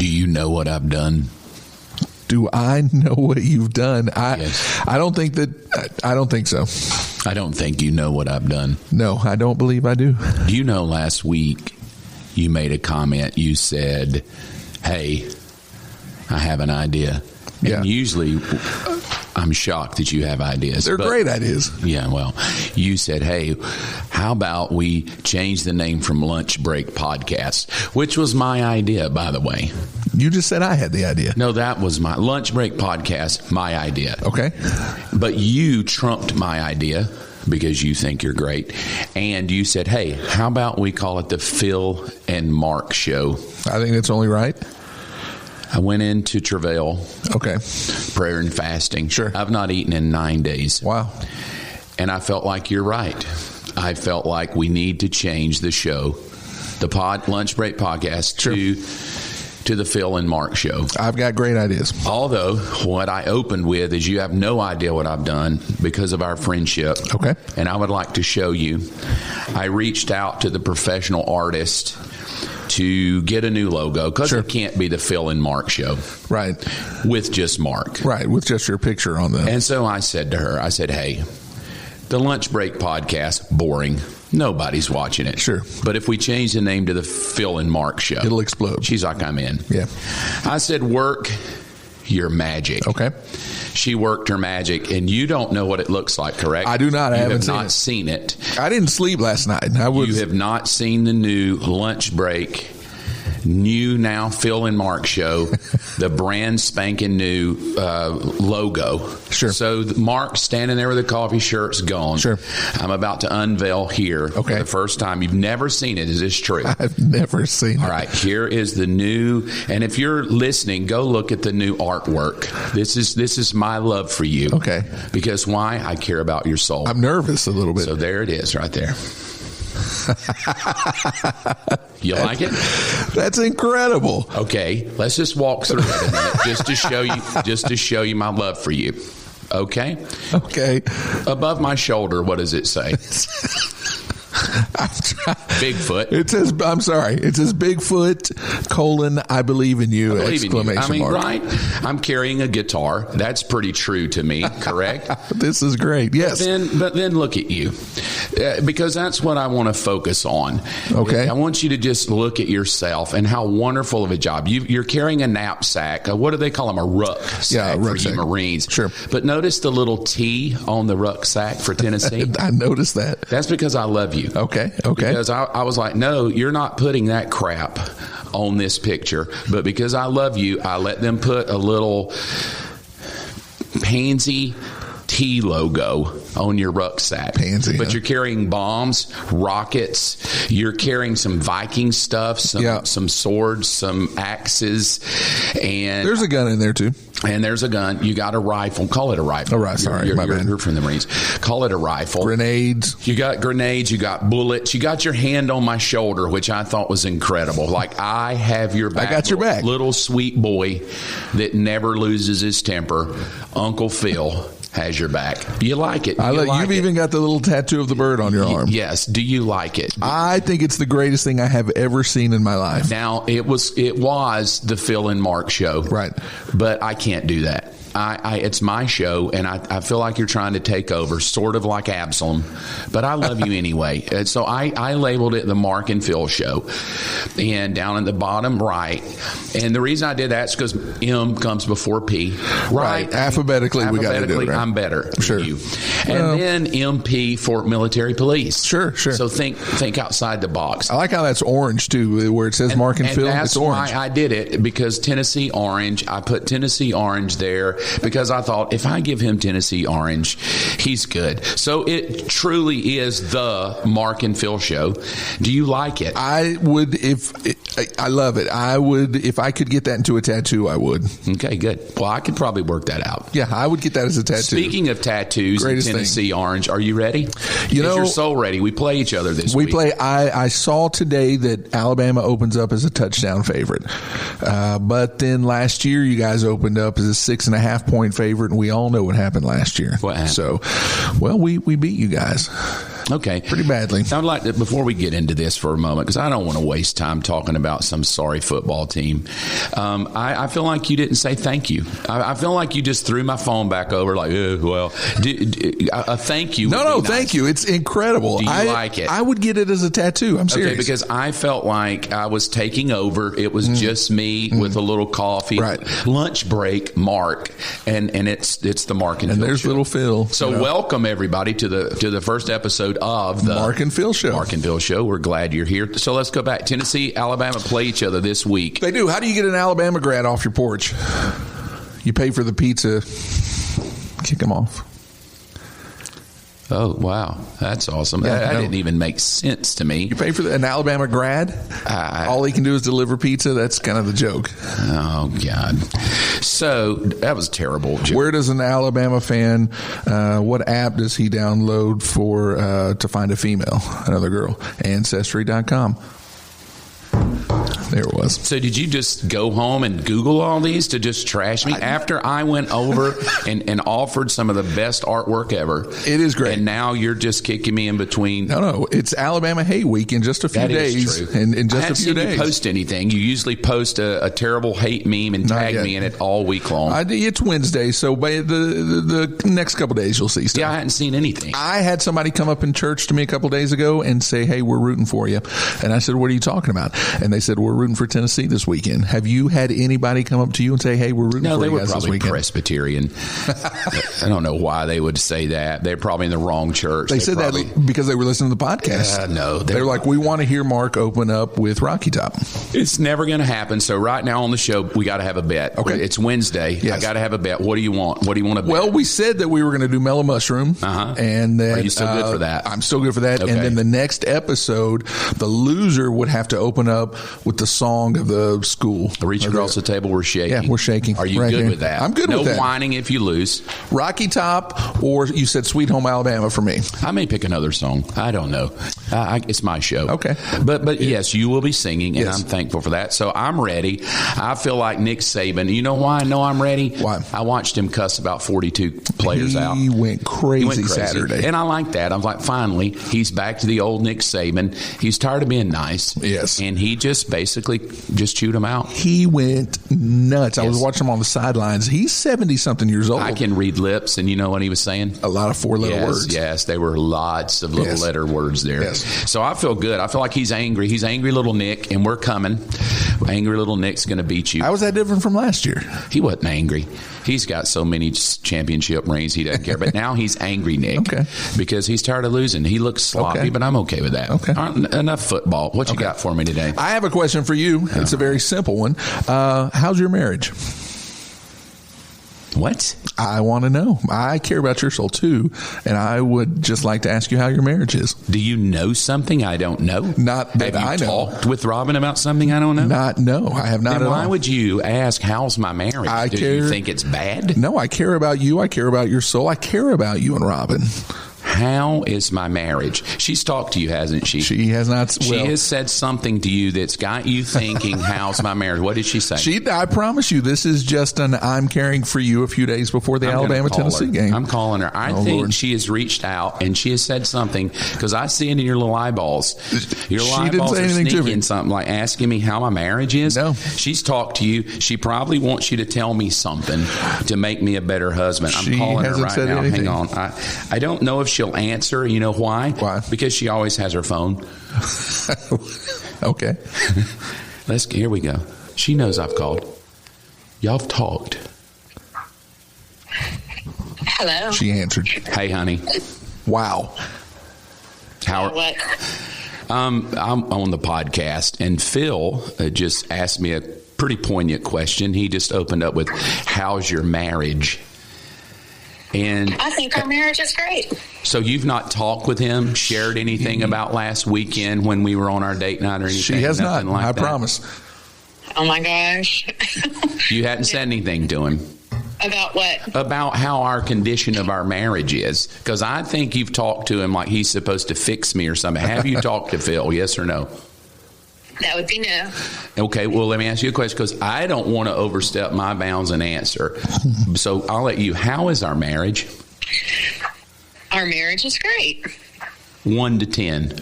Do you know what I've done? Do I know what you've done? Yes. I don't think so. I don't think you know what I've done. No, I don't believe I do. Do you know last week you made a comment? You said, hey, I have an idea. Yeah. And usually I'm shocked that you have ideas. They're great ideas. Yeah, well, you said, hey, how about we change the name from Lunch Break Podcast, which was my idea, by the way. You just said I had the idea. No, that was my Lunch Break Podcast, my idea. Okay. But you trumped my idea because you think you're great. And you said, hey, how about we call it the Phil and Mark Show? I think that's only right. I went into travail. Okay. Prayer and fasting. Sure. I've not eaten in 9 days. Wow. And I felt like you're right. I felt like we need to change the show, the Lunch Break Podcast, to the Phil and Mark Show. I've got great ideas. Although what I opened with is you have no idea what I've done because of our friendship. Okay. And I would like to show you. I reached out to the professional artist to get a new logo because it can't be the Phil and Mark Show. Right. With just Mark. Right. With just your picture on them. And so I said to her, I said, hey, the Lunch Break Podcast, boring. Nobody's watching it. Sure. But if we change the name to the Phil and Mark Show, it'll explode. She's like, I'm in. Yeah. I said, work your magic. Okay. She worked her magic, and you don't know what it looks like, correct? I do not. I haven't seen it. I didn't sleep last night. You have not seen the new Lunch Break, new now Phil and Mark Show, the brand spanking new logo. Sure. So Mark's standing there with a coffee shirt's gone. Sure. I'm about to unveil here for the first time. You've never seen it. Is this true? I've never seen it. All right. Here is the new, and if you're listening, go look at the new artwork. This is my love for you. Okay. Because why? I care about your soul. I'm nervous a little bit. So there it is right there. You like it? That's incredible. Okay, let's just walk through it a minute, just to show you my love for you. Okay? Okay. Above my shoulder, what does it say? Bigfoot. It says, I'm sorry. It says Bigfoot, I believe in you, exclamation mark. Right? I'm carrying a guitar. That's pretty true to me, correct? This is great. Yes. But then look at you. Because that's what I want to focus on. Okay. I want you to just look at yourself and how wonderful of a job. You're carrying a knapsack. What do they call them? A rucksack for you Marines. Sure. But notice the little T on the rucksack for Tennessee. I noticed that. That's because I love you. Okay. Because I was like, no, you're not putting that crap on this picture. But because I love you, I let them put a little pansy T logo on your rucksack. Pansy. But you're carrying bombs, rockets. You're carrying some Viking stuff, some swords, some axes, and there's a gun in there too. And there's a gun. You got a rifle. Call it a rifle. Oh, right. Sorry, my bad. You're from the Marines. Call it a rifle. Grenades. You got grenades. You got bullets. You got your hand on my shoulder, which I thought was incredible. Like, I have your back. I got your back. Little sweet boy that never loses his temper. Uncle Phil has your back. You like it. You've even got the little tattoo of the bird on your arm. Yes. Do you like it? I think it's the greatest thing I have ever seen in my life. Now, it was the Phil and Mark Show. Right. But I can't do that. It's my show, and I feel like you're trying to take over, sort of like Absalom. But I love you anyway. And so I labeled it the Mark and Phil Show. And down at the bottom right. And the reason I did that is because M comes before P. Right. Alphabetically, we got to do it. Right? I'm better sure. than you. And then MP for military police. Sure. So think outside the box. I like how that's orange, too, where it says Mark and Phil. It's orange. That's why I did it, because Tennessee Orange, I put Tennessee Orange there, because I thought if I give him Tennessee Orange, he's good. So it truly is the Mark and Phil Show. Do you like it? I would, I love it. I would, if I could get that into a tattoo, I would. Okay, good. Well, I could probably work that out. Yeah, I would get that as a tattoo. Speaking of tattoos, Tennessee Orange, are you ready? Is your soul ready? We play each other this week. We play. I saw today that Alabama opens up as a touchdown favorite. But then last year, you guys opened up as a 6.5-point favorite, and we all know what happened last year. What happened? So, well, we beat you guys. Okay. Pretty badly. I'd like to, before we get into this for a moment, because I don't want to waste time talking about some sorry football team. I feel like you didn't say thank you. I feel like you just threw my phone back over like, well, a thank you. No, nice. thank you. It's incredible. Do you like it? I would get it as a tattoo. I'm serious. Okay, because I felt like I was taking over. It was just me with a little coffee. Right. Lunch break, Mark, and it's the Mark and Phil there's show. little Phil. So welcome everybody to the first episode of the Mark and Phil show. Mark and Phil show. We're glad you're here. So let's go back. Tennessee, Alabama play each other this week. They do. How do you get an Alabama grad off your porch? You pay for the pizza, kick them off. Oh, wow. That's awesome. That didn't even make sense to me. You pay for an Alabama grad? All he can do is deliver pizza? That's kind of the joke. Oh, God. So, that was a terrible joke. Where does an Alabama fan, what app does he download for to find a female, another girl? Ancestry.com. There it was. So did you just go home and Google all these to just trash me? After I went over and offered some of the best artwork ever. It is great. And now you're just kicking me in between. No. It's Alabama Hate Week in just a few days. That is true. In just I a few days. You post anything. You usually post a terrible hate meme and tag me in it all week long. It's Wednesday, so by the next couple days you'll see stuff. Yeah, I hadn't seen anything. I had somebody come up in church to me a couple days ago and say, hey, we're rooting for you. And I said, what are you talking about? And they said, we're rooting for Tennessee this weekend. Have you had anybody come up to you and say, hey, we're rooting for you guys this weekend? No, they were probably Presbyterian. I don't know why they would say that. They're probably in the wrong church. They said that because they were listening to the podcast. No. They're like, we want to hear Mark open up with Rocky Top. It's never going to happen. So right now on the show, we got to have a bet. Okay. It's Wednesday. Yes. I got to have a bet. What do you want? What do you want to bet? Well, we said that we were going to do Mellow Mushroom. And that, are you still good for that? I'm still good for that. Okay. And then the next episode, the loser would have to open up with the song of the school. Reach across the table. We're shaking. Yeah, we're shaking. Are you right good here. with that? I'm good with that. No whining if you lose. Rocky Top, or you said Sweet Home Alabama for me. I may pick another song. I don't know. It's my show. Okay. But yes, you will be singing, and yes. I'm thankful for that. So I'm ready. I feel like Nick Saban. You know why I know I'm ready? Why? I watched him cuss about 42 players out. He went crazy Saturday. And I like that. I was like, finally, he's back to the old Nick Saban. He's tired of being nice. Yes. And he just basically just chewed him out. He went nuts. I was watching him on the sidelines. He's 70-something years old. I can read lips, and you know what he was saying? A lot of four-letter words. Yes, there were lots of little letter words there. Yes. So I feel good. I feel like he's angry. He's angry little Nick, and we're coming. Angry little Nick's going to beat you. How was that different from last year? He wasn't angry. He's got so many championship rings, he doesn't care. But now he's angry Nick. Okay. Because he's tired of losing. He looks sloppy, but I'm okay with that. Okay. Enough football. What you got for me today? I have a question for you. It's a very simple one. How's your marriage? What? I want to know. I care about your soul too, and I would just like to ask you how your marriage is. Do you know something I don't know? Not that have I you know. talked with Robin about something I don't know? No, I have not then at why all. would you ask, how's my marriage? Do you think it's bad? No, I care about you. I care about your soul. I care about you and Robin. How is my marriage? She's talked to you, hasn't she? She has not. She has said something to you that's got you thinking, how's my marriage? What did she say? I promise you, this is just I'm caring for you a few days before the Alabama-Tennessee game. I'm calling her. I think she has reached out and she has said something, because I see it in your little eyeballs. Your little eyeballs are sneaking something, like asking me how my marriage is. No. She's talked to you. She probably wants you to tell me something to make me a better husband. I'm calling her right now. Hang on. I don't know if she'll answer. You know why? Why? Because she always has her phone. Okay. Here we go. She knows I've called. Y'all have talked. Hello. She answered. Hey, honey. Wow. What? I'm on the podcast, and Phil just asked me a pretty poignant question. He just opened up with, how's your marriage? And I think our marriage is great. So you've not talked with him, shared anything about last weekend when we were on our date night or anything? She has not. Like I that? promise. Oh my gosh. You hadn't said anything to him? About what? About how our condition of our marriage is. Because I think you've talked to him like he's supposed to fix me or something. Have you talked to Phil? Yes or no? That would be no. Okay, well, let me ask you a question, because I don't want to overstep my bounds and answer. So I'll let you. How is our marriage? Our marriage is great. 1 to 10.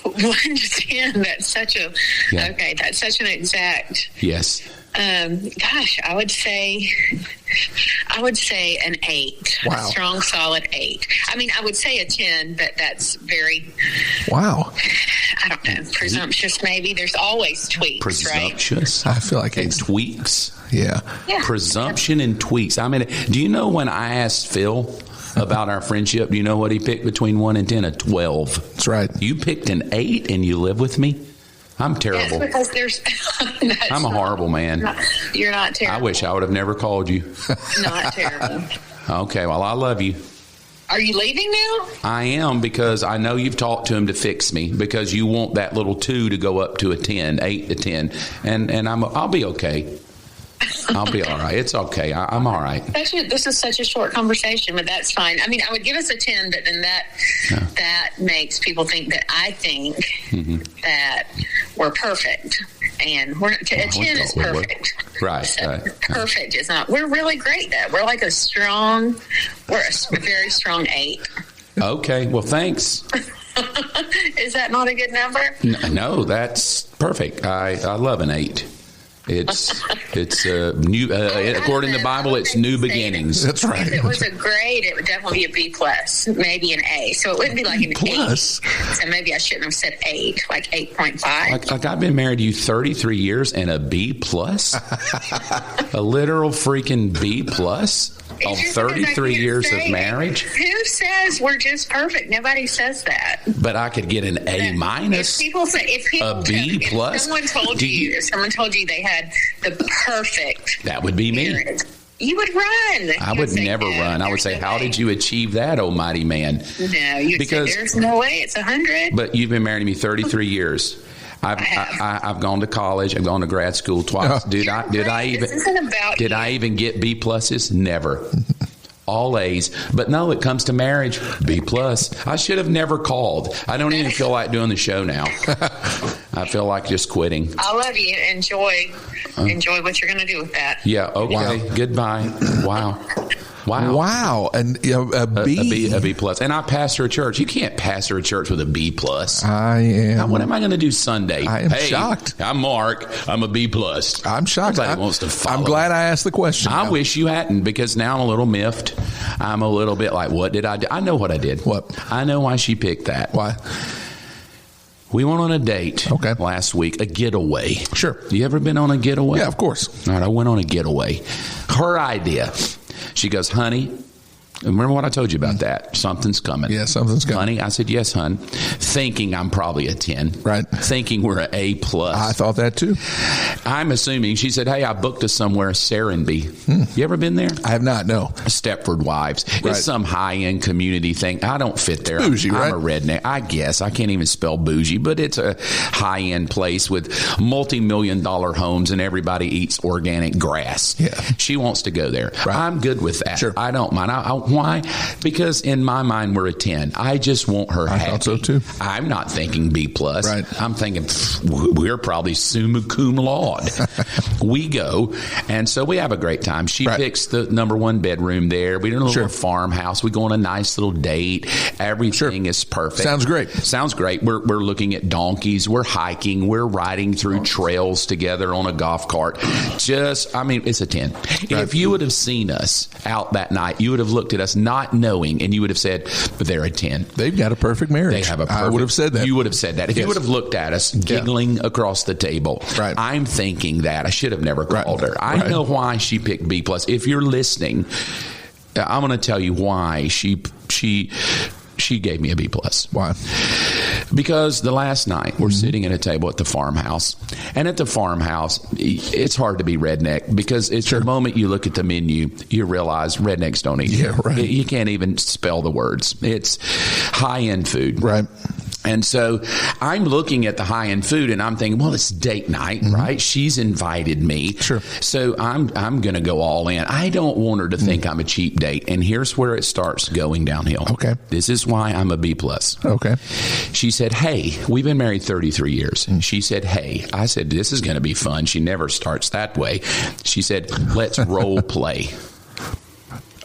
1 to 10. That's such a okay. That's such an exact. Yes. Gosh, I would say an 8. Wow. A strong, solid 8. I mean, I would say a 10, but that's very. Wow. I don't know. Presumptuous, maybe. There's always tweaks, Presumptuous. I feel like And tweaks. Yeah. Yeah. Presumption and tweaks. I mean, do you know when I asked Phil about our friendship, do you know what he picked between 1 and 10? A 12. That's right. You picked an 8 and you live with me? I'm terrible. That's because there's. I'm a horrible man. You're not terrible. I wish I would have never called you. Not terrible. Okay, well, I love you. Are you leaving now? I am, because I know you've talked to him to fix me, because you want that little 2 to go up to a 10, 8 to 10, and I'll be okay. I'll be all right. It's okay. I'm all right. This is such a short conversation, but that's fine. I mean, I would give us a 10, but then that makes people think that I think that we're perfect, and we're a 10 is perfect. Right. So Right. perfect is not. We're really great at. We're like we're a very strong 8. Okay. Well, thanks. Is that not a good number? No, that's perfect. I love an 8. It's new. According to the Bible, it's new beginnings. That's right. If it was a grade, it would definitely be a B plus, maybe an A. So it wouldn't be like an plus. 8. So maybe I shouldn't have said 8, like 8.5. Like I've been married to you 33 years and a B plus, a literal freaking B plus on 33 years of marriage. Who says we're just perfect? Nobody says that. But I could get an A minus. If people a B plus. If someone told you they had the perfect, that would be me. marriage, you would run. I would never run. I would say, "How did you achieve that, oh mighty man?" No, you'd say, "There's no way. It's 100." But you've been married to me 33 years. I've gone to college. I've gone to grad school twice. Did I even get B pluses? Never. All A's. But no, it comes to marriage, B plus. I should have never called. I don't even feel like doing the show now. I feel like just quitting. I love you. Enjoy what you're going to do with that. Yeah. Okay. Wow. Goodbye. Wow. And a B. A B plus. And I pastor a church. You can't pastor a church with a B plus. I am. What am I going to do Sunday? I am shocked. I'm Mark. I'm a B plus. I'm shocked. Nobody wants to follow. I'm glad I asked the question. I wish you hadn't, because now I'm a little miffed. I'm a little bit like, what did I do? I know what I did. What? I know why she picked that. Why? We went on a date last week, a getaway. Sure. You ever been on a getaway? Yeah, of course. All right, I went on a getaway. Her idea. She goes, "Honey," remember what I told you about that? Something's coming. Yeah, something's coming. Honey, I said, "Yes, hon." Thinking I'm probably a 10. Right. Thinking we're an A plus. I thought that too. I'm assuming. She said, "Hey, I booked us somewhere, Serenby." You ever been there? I have not, no. Stepford Wives. Right. It's some high-end community thing. I don't fit there. Bougie, right? I'm a redneck. I guess. I can't even spell bougie, but it's a high-end place with multi-million-dollar homes, and everybody eats organic grass. Yeah. She wants to go there. Right. I'm good with that. Sure. I don't mind. Why? Because in my mind, we're a 10. I just want her happy. I thought so, too. I'm not thinking B plus. Right. I'm thinking we're probably summa cum laude. We go, and so we have a great time. She picks the number 1 bedroom there. We do a little farmhouse. We go on a nice little date. Everything is perfect. Sounds great. Sounds great. We're looking at donkeys. We're hiking. We're riding through trails together on a golf cart. It's a 10. If you would have seen us out that night, you would have looked at us not knowing, and you would have said, they're a 10. They've got a perfect marriage. They have a perfect. I would have said that. You would have said that. If you would have looked at us giggling across the table, I'm thinking that. I should have never called her. I know why she picked B plus. If you're listening, I'm going to tell you why she gave me a B plus. Why? Because the last night we're sitting at a table at the farmhouse, and at the farmhouse it's hard to be redneck, because it's the moment you look at the menu you realize rednecks don't eat. Yeah, right. You can't even spell the words. It's high-end food. Right. And so I'm looking at the high-end food, and I'm thinking, well, it's date night, right? She's invited me. Sure. So I'm going to go all in. I don't want her to think I'm a cheap date. And here's where it starts going downhill. Okay. This is why I'm a B plus. Okay. She said, "Hey," we've been married 33 years. She said, "Hey." I said, "This is going to be fun." She never starts that way. She said, "Let's role play."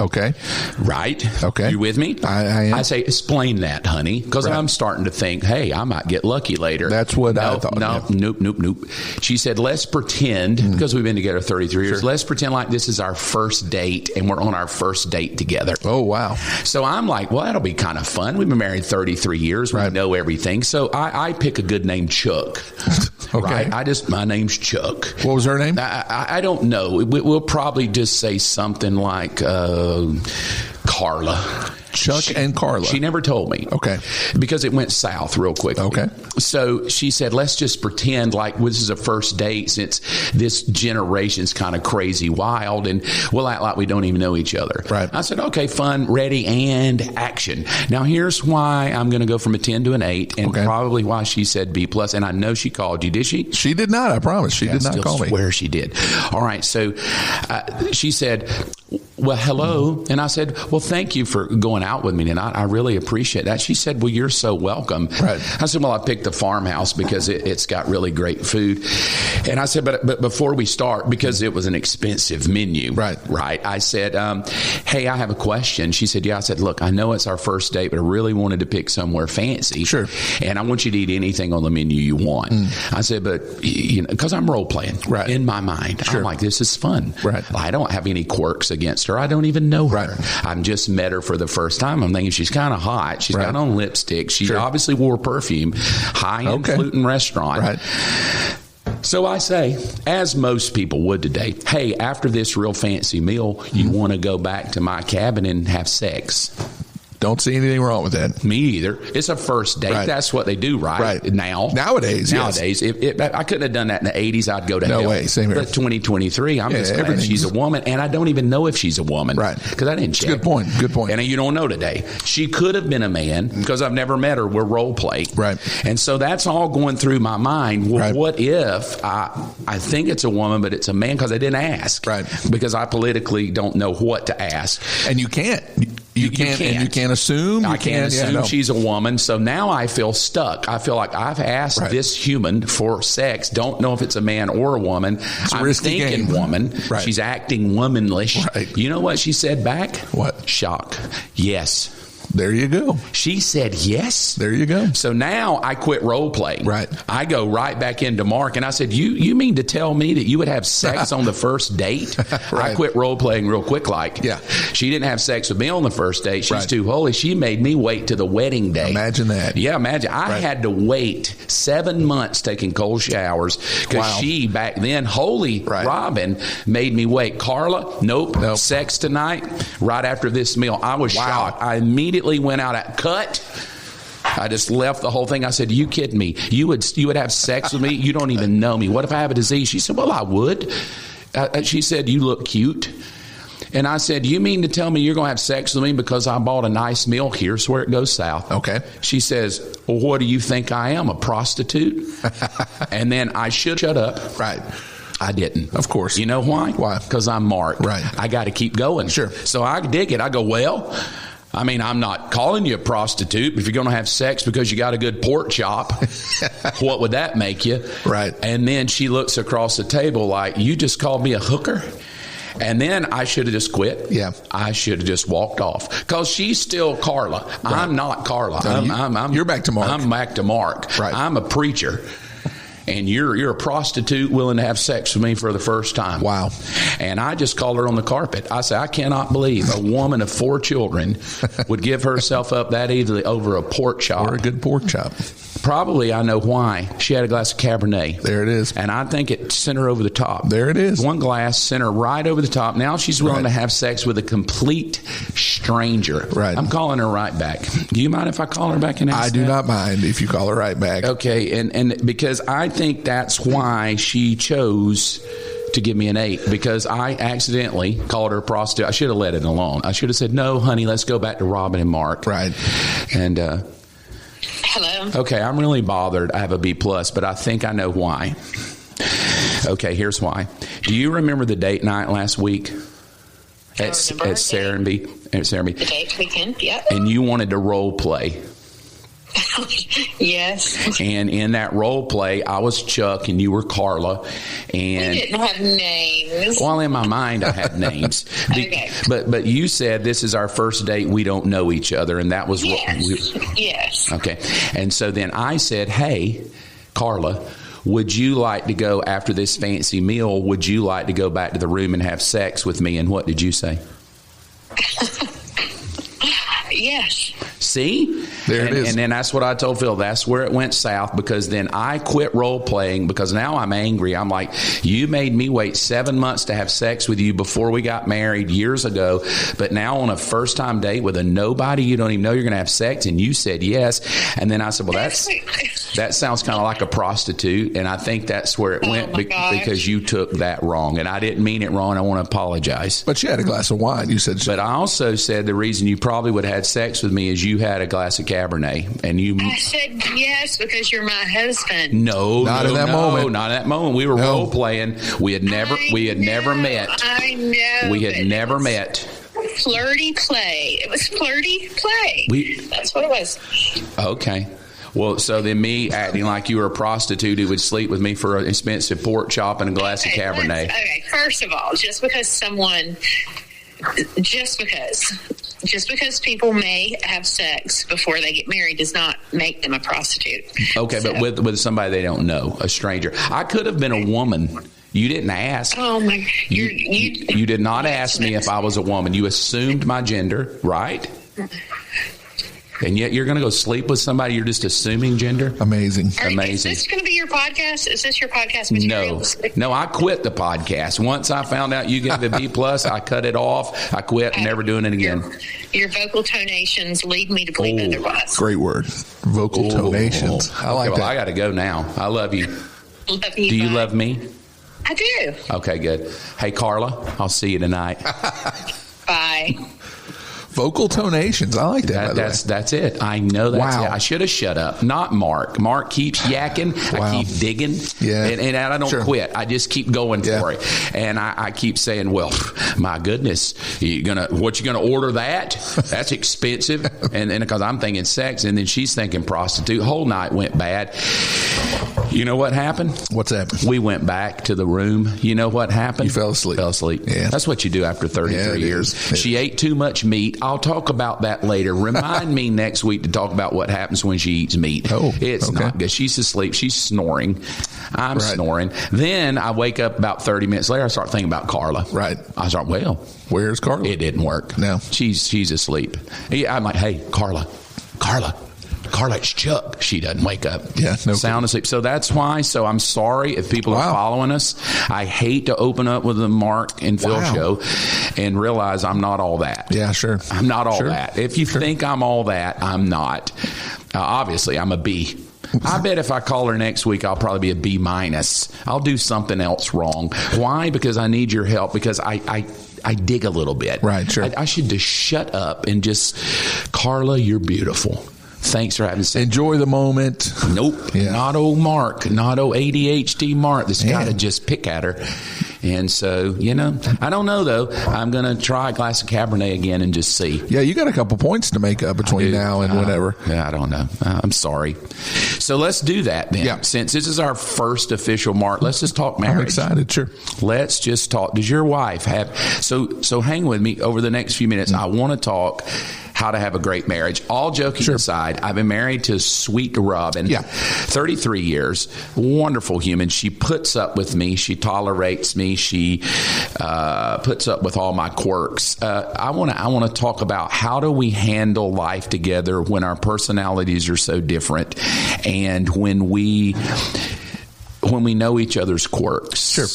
Okay. Right? Okay. You with me? I am. I say, explain that, honey, because I'm starting to think, hey, I might get lucky later. That's what I thought. Nope. She said, let's pretend, because we've been together 33 years, let's pretend like this is our first date and we're on our first date together. Oh, wow. So I'm like, well, that'll be kind of fun. We've been married 33 years. We know everything. So I pick a good name, Chuck. Okay. Right? My name's Chuck. What was her name? I don't know. We'll probably just say something like Carla. Chuck and Carla. She never told me. Okay. Because it went south real quick. Okay. So she said, let's just pretend like this is a first date since this generation's kind of crazy wild and we'll act like we don't even know each other. Right. I said, okay, fun, ready, and action. Now, here's why I'm going to go from a 10 to an 8 and probably why she said B+. And I know she called you. Did she? She did not. I promise. She did not call me. I swear she did. All right. So she said, well, hello. And I said, well, thank you for going out with me tonight. I really appreciate that. She said, well, you're so welcome. Right. I said, well, I picked the farmhouse because it's got really great food. And I said, but before we start, because it was an expensive menu. Right. I said, hey, I have a question. She said, yeah. I said, look, I know it's our first date, but I really wanted to pick somewhere fancy. Sure. And I want you to eat anything on the menu you want. I said, but, because I'm role playing in my mind. Sure. I'm like, this is fun. Right. I don't have any quirks against her. I don't even know her. I've just met her for the first time. I'm thinking she's kind of hot. She's got on lipstick. She obviously wore perfume. High-end fluting restaurant. Right. So I say, as most people would today, hey, after this real fancy meal, you want to go back to my cabin and have sex. Don't see anything wrong with that. Me either. It's a first date. Right. That's what they do, right? Nowadays, yes. If I couldn't have done that in the 80s, I'd go to hell. No way. Same here. But 2023, I'm just glad she's a woman, and I don't even know if she's a woman. Right. Because I didn't check. Good point. And you don't know today. She could have been a man, because I've never met her. We're role play. Right. And so that's all going through my mind. Well, what if I think it's a woman, but it's a man, because I didn't ask. Right. Because I politically don't know what to ask. And you can't. You can't. And you can't assume. I can't assume she's a woman. So now I feel stuck. I feel like I've asked this human for sex. Don't know if it's a man or a woman. I'm thinking woman. Right. She's acting womanish. Right. You know what she said back? What? Shock. Yes. There you go. She said yes. There you go. So now I quit role playing. Right. I go right back into Mark, and I said, you mean to tell me that you would have sex on the first date? I quit role playing real quick. She didn't have sex with me on the first date. She's too holy. She made me wait to the wedding day. Imagine that. Yeah, imagine. I had to wait 7 months taking cold showers because she back then, holy Robin, made me wait. Carla, nope. Sex tonight right after this meal. I was shocked. I immediately went out at cut. I just left the whole thing. I said, you kidding me? You would have sex with me? You don't even know me. What if I have a disease? She said, well, I would. She said, you look cute. And I said, you mean to tell me you're going to have sex with me because I bought a nice meal? Here's where it goes south. Okay. She says, well, what do you think I am, a prostitute? And then I should shut up. Right. I didn't. Of course. You know why? Why? Because I'm Mark. Right. I got to keep going. Sure. So I dig it. I go, well, I mean, I'm not calling you a prostitute. If you're going to have sex because you got a good pork chop, what would that make you? Right. And then she looks across the table like, you just called me a hooker? And then I should have just quit. Yeah. I should have just walked off. Because she's still Carla. Right. I'm not Carla. No, you're back to Mark. I'm back to Mark. Right. I'm a preacher. And you're a prostitute willing to have sex with me for the first time. Wow. And I just called her on the carpet. I said, I cannot believe a woman of 4 children would give herself up that easily over a pork chop. Or a good pork chop. Probably I know why. She had a glass of Cabernet. There it is. And I think it sent her over the top. There it is. One glass sent her right over the top. Now she's willing to have sex with a complete stranger. Right. I'm calling her right back. Do you mind if I call her back and ask I do not mind if you call her right back. Okay. And because I think that's why she chose to give me an 8, because I accidentally called her a prostitute. I should have let it alone. I should have said, no, honey, let's go back to Robin and Mark. Right. And, hello. Okay, I'm really bothered. I have a B+, but I think I know why. Okay, here's why. Do you remember the date night last week at Serenby? The date weekend, yeah. And you wanted to role play. Yes. And in that role play, I was Chuck and you were Carla. And we didn't have names. Well, in my mind, I had names. Okay. But you said this is our first date. We don't know each other, and that was Yes. Okay. And so then I said, "Hey, Carla, would you like to go after this fancy meal? Would you like to go back to the room and have sex with me?" And what did you say? Yes. See? There it is. And then that's what I told Phil. That's where it went south, because then I quit role playing because now I'm angry. I'm like, you made me wait 7 months to have sex with you before we got married years ago. But now on a first time date with a nobody you don't even know you're going to have sex, and you said yes. And then I said, well, that sounds kind of like a prostitute. And I think that's where it went because you took that wrong. And I didn't mean it wrong. I want to apologize. But you had a glass of wine. You said. But I also said the reason you probably would have had sex with me is you had a glass of Cabernet, and you. I said yes because you're my husband. Not in that moment. We were role playing. We had never met. I know. We had never met. Flirty play. It was flirty play. That's what it was. Okay. Well, so then me acting like you were a prostitute who would sleep with me for an expensive pork chop and a glass of Cabernet. Okay. First of all, just because people may have sex before they get married does not make them a prostitute. Okay, so. But with somebody they don't know, a stranger. I could have been a woman. You didn't ask. Oh my! You did not ask me if I was a woman. You assumed my gender, right? And yet you're going to go sleep with somebody you're just assuming gender? Amazing. Amazing. Is this going to be your podcast? Is this your podcast material? No, I quit the podcast. Once I found out you gave it a B+, I cut it off. I quit, never doing it again. Your vocal tonations lead me to believe otherwise. Great word. Vocal tonations. I like that. I got to go now. I love you. Love you. Do you love me? I do. Okay, good. Hey, Carla, I'll see you tonight. Bye. Vocal tonations. I like that. That's it. I know that's wow. it. I should have shut up. Not Mark. Mark keeps yakking. Wow. I keep digging. Yeah. And I don't quit. I just keep going for it. And I keep saying, well, my goodness, what you gonna order that? That's expensive. and because I'm thinking sex, and then she's thinking prostitute. Whole night went bad. You know what happened? What's that? We went back to the room. You know what happened? You fell asleep. Yeah. That's what you do after 33 years. She ate too much meat. I'll talk about that later. Remind me next week to talk about what happens when she eats meat. It's not good. She's asleep. She's snoring. I'm snoring. Then I wake up about 30 minutes later. I start thinking about Carla. Right. I start, where's Carla? It didn't work. No. She's asleep. I'm like, hey, Carla, it's Chuck. She doesn't wake up. Yeah, no sound asleep. So that's why. So I'm sorry if people are following us. I hate to open up with the Mark and Phil show and realize I'm not all that. Yeah, sure. I'm not all that. If you think I'm all that, I'm not. Obviously, I'm a B. I bet if I call her next week, I'll probably be a B-. I'll do something else wrong. Why? Because I need your help. Because I dig a little bit. Right, sure. I should just shut up and just, Carla, you're beautiful. Thanks for having sex. Enjoy the moment. Nope. Yeah. Not old Mark. Not old ADHD Mark. That's got to just pick at her. And so, I don't know, though. I'm going to try a glass of Cabernet again and just see. Yeah, you got a couple points to make up between now and whenever. I don't know. I'm sorry. So let's do that then. Yeah. Since this is our first official Mark, let's just talk marriage. I'm excited, sure. Let's just talk. Does your wife have... So hang with me over the next few minutes. I want to talk how to have a great marriage. All joking aside, I've been married to sweet Robin, 33 years, wonderful human. She puts up with me. She tolerates me. She puts up with all my quirks. I want to talk about how do we handle life together when our personalities are so different, and when we know each other's quirks. Sure.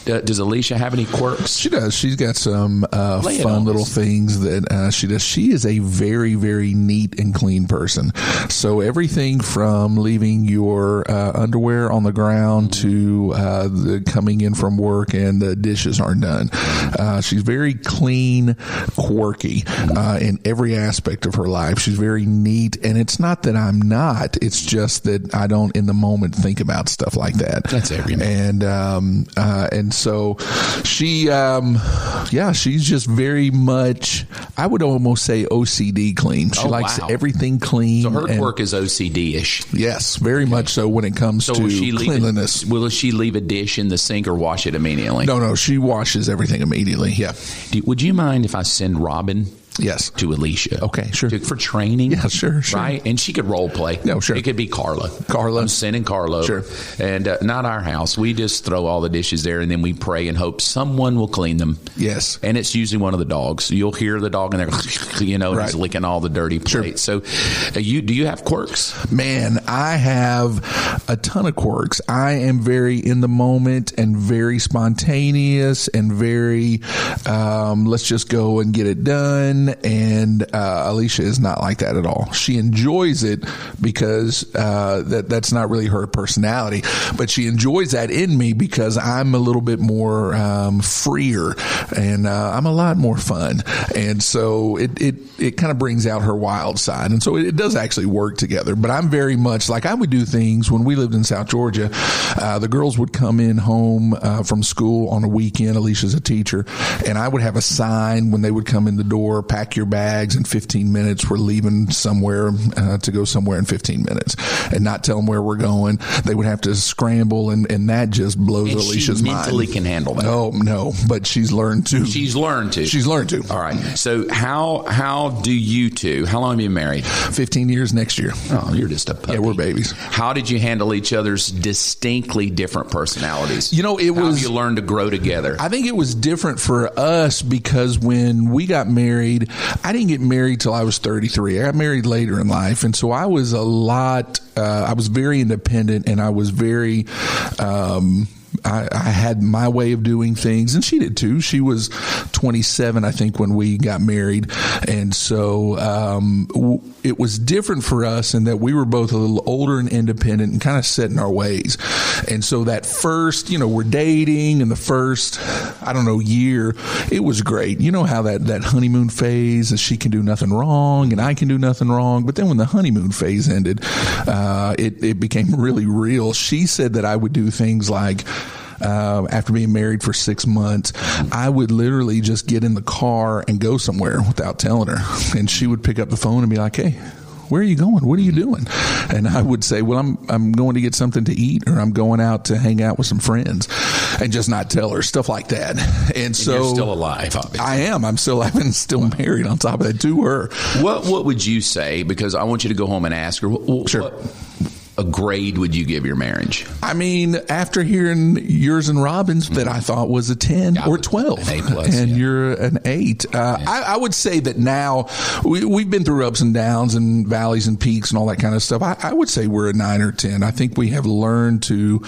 Does Alicia have any quirks? She does. She's got some fun little things that she does. She is a very, very neat and clean person. So everything from leaving your underwear on the ground to coming in from work and the dishes aren't done. She's very clean, quirky in every aspect of her life. She's very neat. And it's not that I'm not. It's just that I don't in the moment think about stuff like that. That's every man. And And so she, she's just very much, I would almost say OCD clean. She likes everything clean. So her quirk is OCD-ish. Yes, very much so when it comes to cleanliness. Will she leave a dish in the sink or wash it immediately? No, she washes everything immediately, yeah. Would you mind if I send Robin Yes. to Alicia. Okay, sure. For training. Yeah, sure. Right? And she could role play. No, sure. It could be Carla. I'm sending Carla. Sure. And not our house. We just throw all the dishes there and then we pray and hope someone will clean them. Yes. And it's usually one of the dogs. You'll hear the dog in there, and he's licking all the dirty plates. Sure. So do you have quirks? Man, I have a ton of quirks. I am very in the moment and very spontaneous and very, let's just go and get it done. And Alicia is not like that at all. She enjoys it because that's not really her personality, but she enjoys that in me because I'm a little bit more freer and I'm a lot more fun. And so it kind of brings out her wild side. And so it does actually work together. But I'm very much like I would do things when we lived in South Georgia. The girls would come in home from school on a weekend. Alicia's a teacher. And I would have a sign when they would come in the door, pack your bags in 15 minutes. We're leaving somewhere to go somewhere in 15 minutes and not tell them where we're going. They would have to scramble. And that just blows Alicia's mind. She mentally can handle that. Oh, no. But she's learned to. She's learned to. All right. So how do you two, how long have you been married? 15 years next year. Oh, you're just a puppy. Yeah, we're babies. How did you handle each other's distinctly different personalities? How have you learned to grow together? I think it was different for us because when we got married, I didn't get married till I was 33. I got married later in life. And so I was I was very independent and I was very, I had my way of doing things, and she did too. She was 27, I think, when we got married. And so it was different for us in that we were both a little older and independent and kind of set in our ways. And so that first, we're dating, and the first, year, it was great. You know how that honeymoon phase, she can do nothing wrong and I can do nothing wrong. But then when the honeymoon phase ended, it became really real. She said that I would do things like, after being married for 6 months, I would literally just get in the car and go somewhere without telling her. And she would pick up the phone and be like, "Hey, where are you going? What are you doing?" And I would say, "Well, I'm going to get something to eat, or I'm going out to hang out with some friends," and just not tell her stuff like that. And so you're still alive, obviously. I am. I'm still alive and still married on top of that to her. What would you say? Because I want you to go home and ask her. Sure. What a grade would you give your marriage? I mean, after hearing yours and Robin's that I thought was a 10 or 12, an A+, and you're an 8. I would say that now we've been through ups and downs and valleys and peaks and all that kind of stuff. I would say we're a 9 or 10. I think we have learned to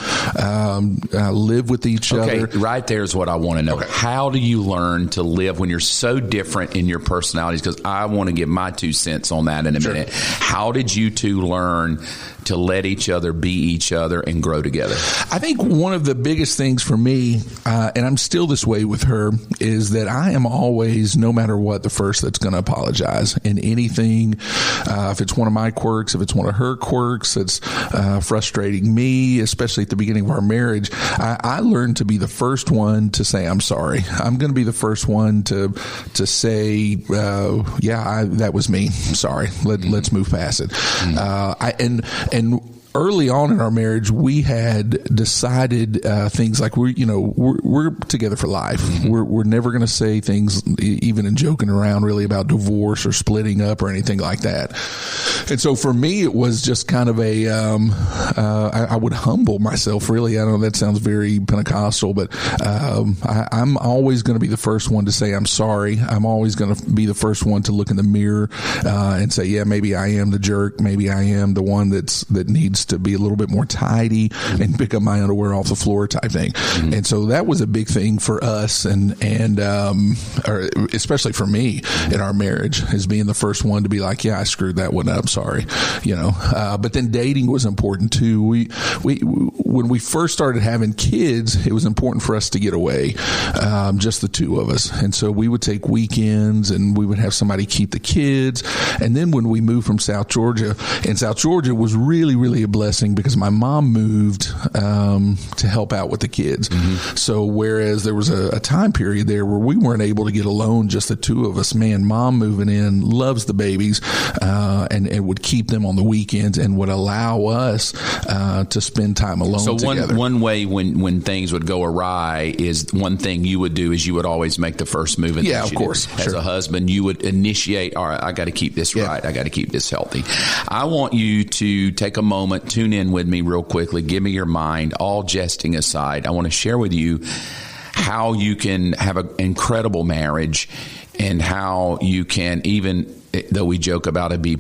live with each other. Okay, right there is what I want to know. Okay. How do you learn to live when you're so different in your personalities? Because I want to give my 2 cents on that in a minute. How did you two learn to let each other be each other and grow together? I think one of the biggest things for me, and I'm still this way with her, is that I am always, no matter what, the first that's going to apologize in anything. If it's one of my quirks, if it's one of her quirks that's frustrating me, especially at the beginning of our marriage, I learned to be the first one to say, "I'm sorry." I'm going to be the first one to say, that was me. I'm sorry. Let's move past it. And early on in our marriage, we had decided things like we're together for life. We're never going to say things, even in joking around, really about divorce or splitting up or anything like that. And so for me, it was just kind of I would humble myself. Really, I know that sounds very Pentecostal, but I'm always going to be the first one to say I'm sorry. I'm always going to be the first one to look in the mirror and say, "Yeah, maybe I am the jerk. Maybe I am the one that needs to be a little bit more tidy and pick up my underwear off the floor," type thing. And so that was a big thing for us, and or especially for me in our marriage, is being the first one to be like, "Yeah, I screwed that one up. Sorry." But then dating was important too. We when we first started having kids, it was important for us to get away, just the two of us. And so we would take weekends and we would have somebody keep the kids. And then when we moved from South Georgia, and South Georgia was really, really a blessing because my mom moved to help out with the kids. Mm-hmm. So whereas there was a time period there where we weren't able to get alone, just the two of us, man, mom moving in loves the babies and would keep them on the weekends and would allow us to spend time alone together. So one way when things would go awry is one thing you would do is you would always make the first move. Yeah, of course. As a husband, you would initiate, all right, I got to keep this right. I got to keep this healthy. I want you to take a moment, tune in with me real quickly. Give me your mind, all jesting aside. I want to share with you how you can have an incredible marriage and how you can, even though we joke about a B+,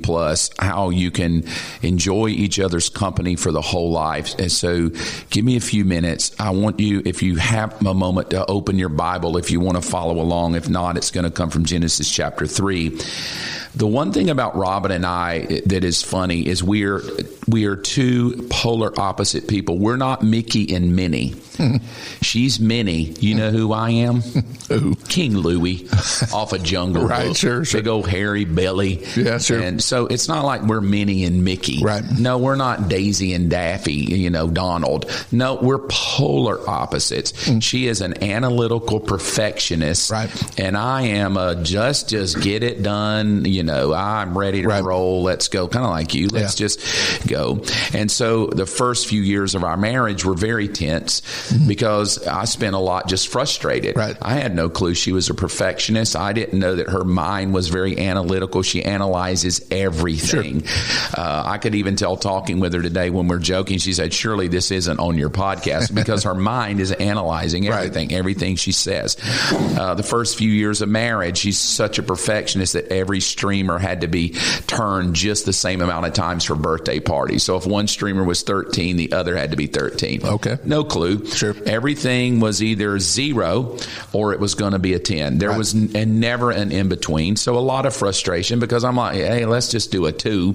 how you can enjoy each other's company for the whole life. And so give me a few minutes. I want you, if you have a moment, to open your Bible if you want to follow along. If not, it's going to come from Genesis chapter 3. The one thing about Robin and I that is funny is we are two polar opposite people. We're not Mickey and Minnie. She's Minnie. You know who I am? Who? King Louie off of Jungle Right, Book. sure. Big old hairy belly. Yeah, sure. And so it's not like we're Minnie and Mickey. Right. No, we're not Daisy and Daffy, Donald. No, we're polar opposites. She is an analytical perfectionist. Right. And I am a just get it done. I'm ready to roll. Let's go. Kind of like you. Let's just go. And so the first few years of our marriage were very tense because I spent a lot just frustrated. Right. I had no clue she was a perfectionist. I didn't know that her mind was very analytical. She analyzes everything. Sure. I could even tell talking with her today when we're joking, she said, surely this isn't on your podcast because her mind is analyzing everything she says. The first few years of marriage, she's such a perfectionist that every streamer had to be turned just the same amount of times for birthday parties. So if one streamer was 13, the other had to be 13. Okay. No clue. Sure. Everything was either 0 or it was going to be a 10. There was never an in-between. So a lot of frustration because I'm like, hey, let's just do a 2.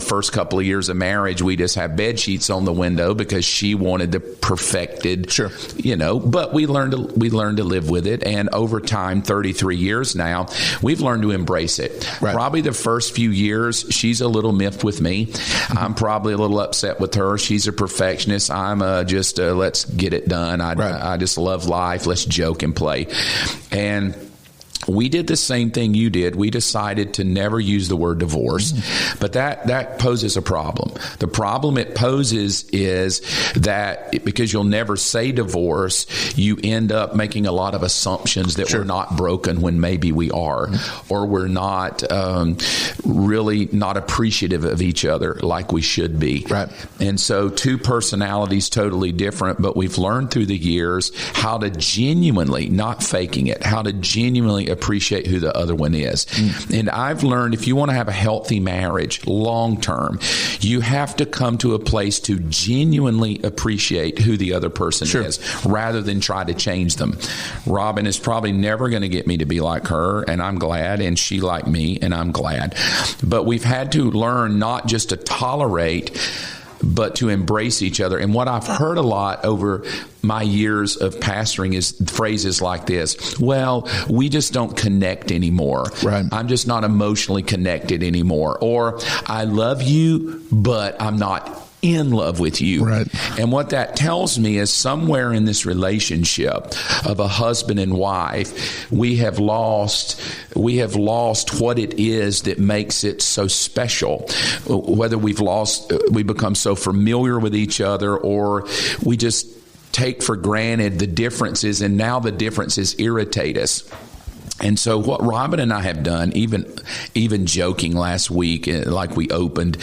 First couple of years of marriage, we just have bed sheets on the window because she wanted the perfected, but we learned to live with it. And over time, 33 years now, we've learned to embrace it. Right. Probably the first few years, she's a little miffed with me. I'm probably a little upset with her. She's a perfectionist. I'm just let's get it done. I just love life. Let's joke and play. And we did the same thing you did. We decided to never use the word divorce, but that poses a problem. The problem it poses is that because you'll never say divorce, you end up making a lot of assumptions that we're not broken when maybe we are, or we're not really not appreciative of each other like we should be. Right. And so two personalities totally different, but we've learned through the years how to genuinely, not faking it, how to genuinely appreciate who the other one is. And I've learned if you want to have a healthy marriage long term, you have to come to a place to genuinely appreciate who the other person is rather than try to change them. Robin is probably never going to get me to be like her, and I'm glad, and she like me, and I'm glad. But we've had to learn not just to tolerate, but to embrace each other. And what I've heard a lot over my years of pastoring is phrases like this: well, we just don't connect anymore. Right. I'm just not emotionally connected anymore. Or I love you, but I'm not in love with you. Right. And what that tells me is somewhere in this relationship of a husband and wife, we have lost what it is that makes it so special. Whether we become so familiar with each other, or we just take for granted the differences, and now the differences irritate us. And so what Robin and I have done, even joking last week, like we opened,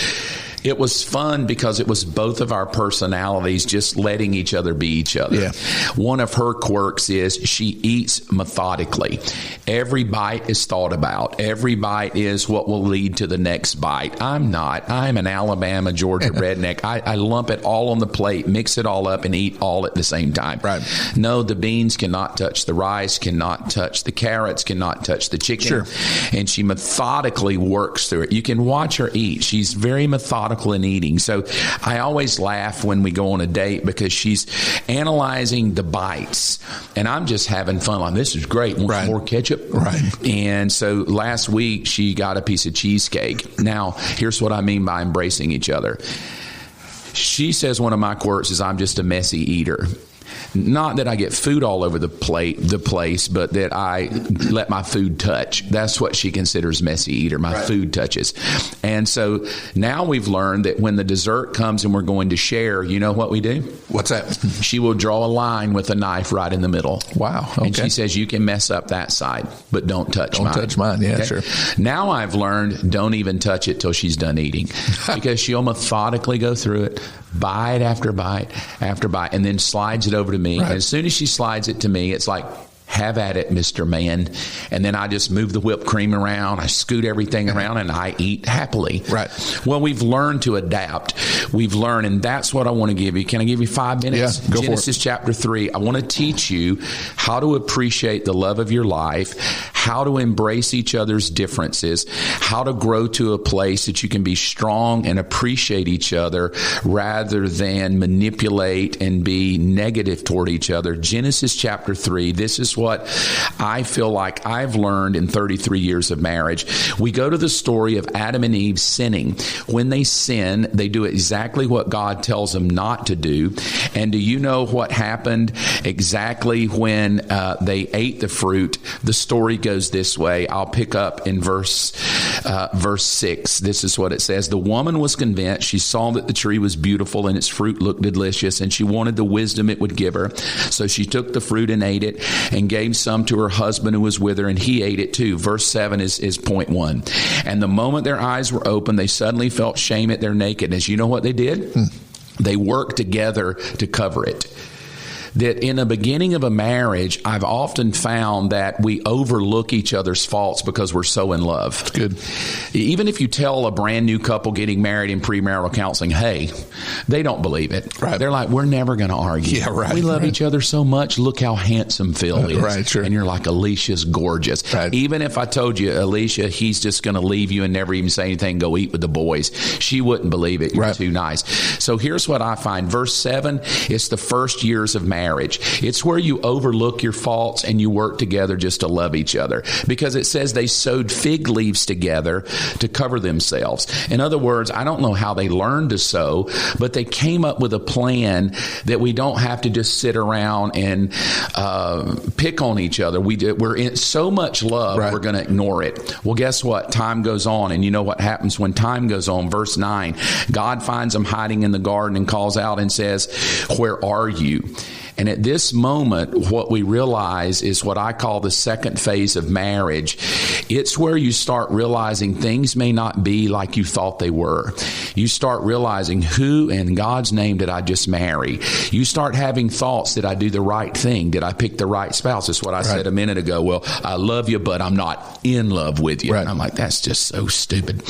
it was fun because it was both of our personalities just letting each other be each other. Yeah. One of her quirks is she eats methodically. Every bite is thought about. Every bite is what will lead to the next bite. I'm not. I'm an Alabama, Georgia redneck. I lump it all on the plate, mix it all up, and eat all at the same time. Right. No, the beans cannot touch the rice, cannot touch the carrots, cannot touch the chicken. Sure. And she methodically works through it. You can watch her eat. She's very methodical in eating. So I always laugh when we go on a date because she's analyzing the bites and I'm just having fun. Like, this is great. Want some more ketchup? Right. And so last week she got a piece of cheesecake. Now, here's what I mean by embracing each other. She says one of my quirks is I'm just a messy eater. Not that I get food all over the place, but that I let my food touch. That's what she considers messy eater. My food touches. And so now we've learned that when the dessert comes and we're going to share, you know what we do? What's that? She will draw a line with a knife right in the middle. Wow. Okay. And she says, you can mess up that side, but don't touch mine. Don't touch mine. Yeah, okay? Sure. Now I've learned don't even touch it till she's done eating, because she'll methodically go through it, bite after bite after bite, and then slides it over to me. Right. And as soon as she slides it to me, it's like, have at it, Mr. Man. And then I just move the whipped cream around. I scoot everything around and I eat happily. Right. Well, we've learned to adapt. We've learned, and that's what I want to give you. Can I give you 5 minutes? Yeah, go Genesis for it. chapter 3. I want to teach you how to appreciate the love of your life, how to embrace each other's differences, how to grow to a place that you can be strong and appreciate each other rather than manipulate and be negative toward each other. Genesis chapter 3. This is what I feel like I've learned in 33 years of marriage. We go to the story of Adam and Eve sinning. When they sin, they do exactly what God tells them not to do. And do you know what happened exactly when they ate the fruit? The story goes this way. I'll pick up in verse 6. This is what it says. The woman was convinced. She saw that the tree was beautiful and its fruit looked delicious, and she wanted the wisdom it would give her. So she took the fruit and ate it, and gave some to her husband who was with her, and he ate it too. Verse 7 is point 1. And the moment their eyes were open, they suddenly felt shame at their nakedness. You know what they did? They worked together to cover it. That in the beginning of a marriage, I've often found that we overlook each other's faults because we're so in love. That's good. Even if you tell a brand new couple getting married in premarital counseling, hey, they don't believe it. Right. They're like, we're never going to argue. Yeah, right. We love each other so much. Look how handsome Phil is. Right, sure. And you're like, Alicia's gorgeous. Right. Even if I told you, Alicia, he's just going to leave you and never even say anything, go eat with the boys, she wouldn't believe it. You're too nice. So here's what I find. Verse 7, it's the first years of marriage. It's where you overlook your faults and you work together just to love each other. Because it says they sewed fig leaves together to cover themselves. In other words, I don't know how they learned to sew, but they came up with a plan that we don't have to just sit around and pick on each other. We're in so much love, we're going to ignore it. Well, guess what? Time goes on, and you know what happens when time goes on. Verse 9, God finds them hiding in the garden and calls out and says, where are you? And at this moment, what we realize is what I call the second phase of marriage. It's where you start realizing things may not be like you thought they were. You start realizing, who in God's name did I just marry? You start having thoughts, did I do the right thing? Did I pick the right spouse? That's what I said a minute ago. Well, I love you, but I'm not in love with you. Right. And I'm like, that's just so stupid.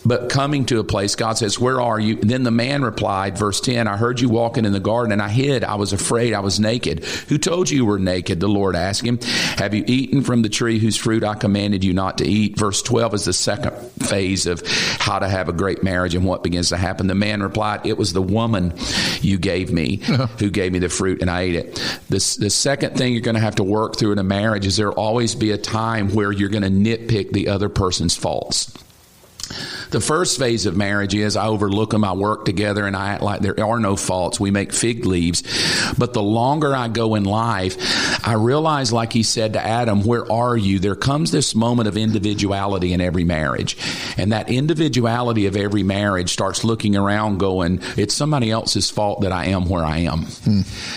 But coming to a place, God says, where are you? And then the man replied, verse 10, I heard you walking in the garden and I hid. I was afraid. I was naked. Who told you were naked? The Lord asked him. Have you eaten from the tree whose fruit I commanded you not to eat? Verse 12 is the second phase of how to have a great marriage and what begins to happen. The man replied, it was the woman you gave me who gave me the fruit and I ate it. The second thing you're going to have to work through in a marriage is there'll always be a time where you're going to nitpick the other person's faults. The first phase of marriage is I overlook them, I work together, and I act like there are no faults. We make fig leaves. But the longer I go in life, I realize, like he said to Adam, where are you? There comes this moment of individuality in every marriage. And that individuality of every marriage starts looking around going, it's somebody else's fault that I am where I am.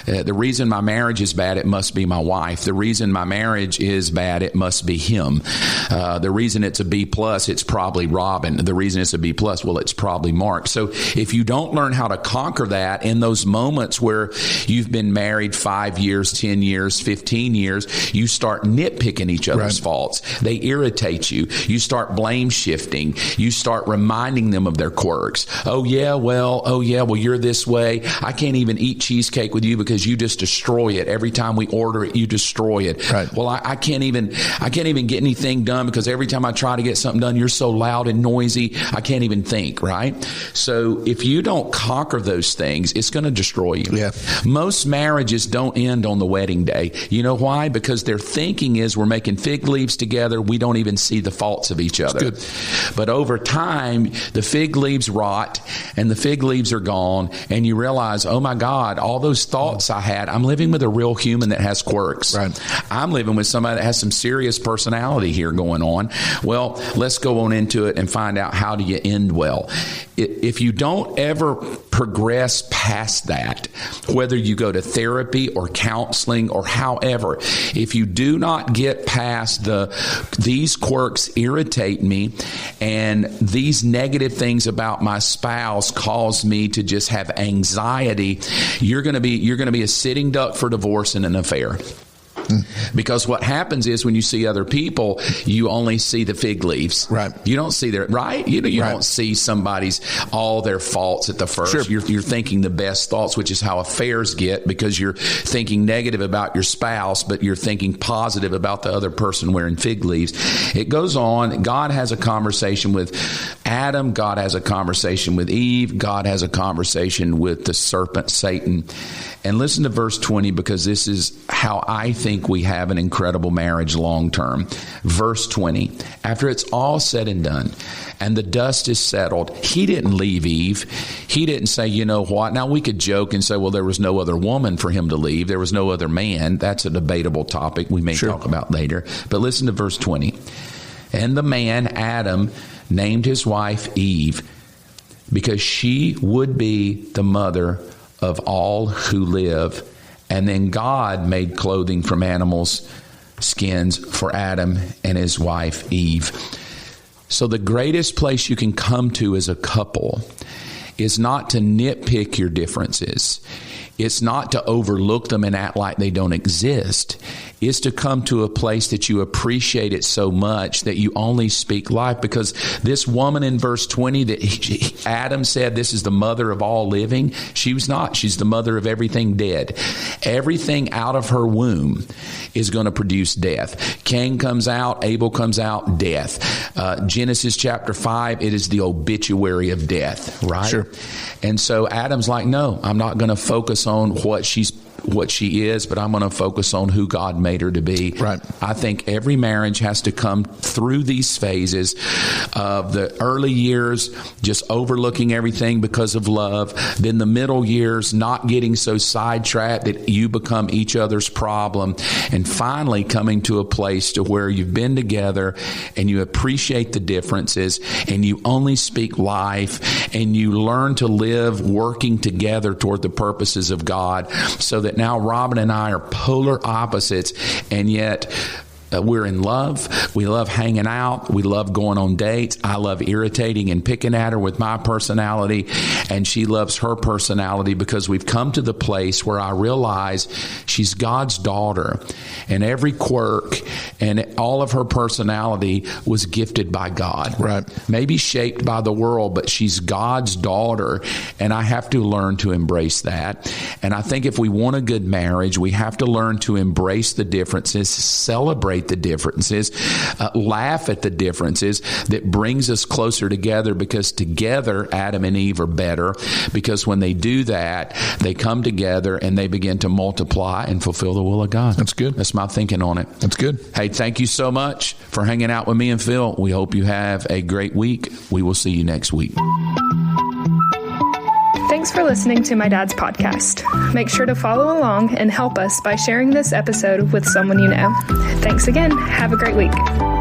The reason my marriage is bad, it must be my wife. The reason my marriage is bad, it must be him. The reason it's a B+, it's probably Robin. The reason it's a B+, well, it's probably Mark. So if you don't learn how to conquer that in those moments where you've been married 5 years, 10 years, 15 years, you start nitpicking each other's faults. They irritate you. You start blame shifting. You start reminding them of their quirks. Oh yeah, well, you're this way. I can't even eat cheesecake with you because you just destroy it. Every time we order it, you destroy it. Right. Well, I can't even get anything done because every time I try to get something done, you're so loud and noisy. I can't even think, right? So if you don't conquer those things, it's going to destroy you. Yeah. Most marriages don't end on the wedding day. You know why? Because their thinking is we're making fig leaves together. We don't even see the faults of each other. But over time, the fig leaves rot and the fig leaves are gone, and you realize, oh my God, all those thoughts I had, I'm living with a real human that has quirks. Right. I'm living with somebody that has some serious personality here going on. Well, let's go on into it and find out, how do you end well? If you don't ever progress past that, whether you go to therapy or counseling or however, if you do not get past these quirks irritate me and these negative things about my spouse cause me to just have anxiety, you're going to be a sitting duck for divorce and an affair. Because what happens is when you see other people, you only see the fig leaves. Right. You don't see their, right? You right. don't see all their faults at the first. Sure. You're thinking the best thoughts, which is how affairs get, because you're thinking negative about your spouse, but you're thinking positive about the other person wearing fig leaves. It goes on. God has a conversation with Adam. God has a conversation with Eve. God has a conversation with the serpent, Satan. And listen to verse 20, because this is how I think we have an incredible marriage long term. Verse 20, after it's all said and done and the dust is settled, he didn't leave Eve. He didn't say, you know what? Now we could joke and say, well, there was no other woman for him to leave. There was no other man. That's a debatable topic we may Sure. talk about later. But listen to verse 20. And the man, Adam, named his wife Eve, because she would be the mother of all who live. And then God made clothing from animals' skins for Adam and his wife Eve. So the greatest place you can come to as a couple is not to nitpick your differences. It's not to overlook them and act like they don't exist. It's to come to a place that you appreciate it so much that you only speak life. Because this woman in verse 20 that Adam said, this is the mother of all living. She was not. She's the mother of everything dead. Everything out of her womb is going to produce death. Cain comes out, Abel comes out, death. Genesis chapter 5, it is the obituary of death, right? Sure. And so Adam's like, no, I'm not going to focus on what she is, but I'm going to focus on who God made her to be. Right. I think every marriage has to come through these phases of the early years, just overlooking everything because of love. Then the middle years, not getting so sidetracked that you become each other's problem. And finally coming to a place to where you've been together and you appreciate the differences and you only speak life and you learn to live working together toward the purposes of God, so that now Robin and I are polar opposites, and yet we're in love. We love hanging out. We love going on dates. I love irritating and picking at her with my personality, and she loves her personality, because we've come to the place where I realize she's God's daughter, and every quirk and all of her personality was gifted by God. Right. Maybe shaped by the world, but she's God's daughter, and I have to learn to embrace that. And I think if we want a good marriage, we have to learn to embrace the differences, celebrate the differences, laugh at the differences that brings us closer together, because together Adam and Eve are better, because when they do that, they come together and they begin to multiply and fulfill the will of God. That's good. That's my thinking on it. That's good. Hey, thank you so much for hanging out with me and Phil. We hope you have a great week. We will see you next week. Thanks for listening to my dad's podcast. Make sure to follow along and help us by sharing this episode with someone you know. Thanks again. Have a great week.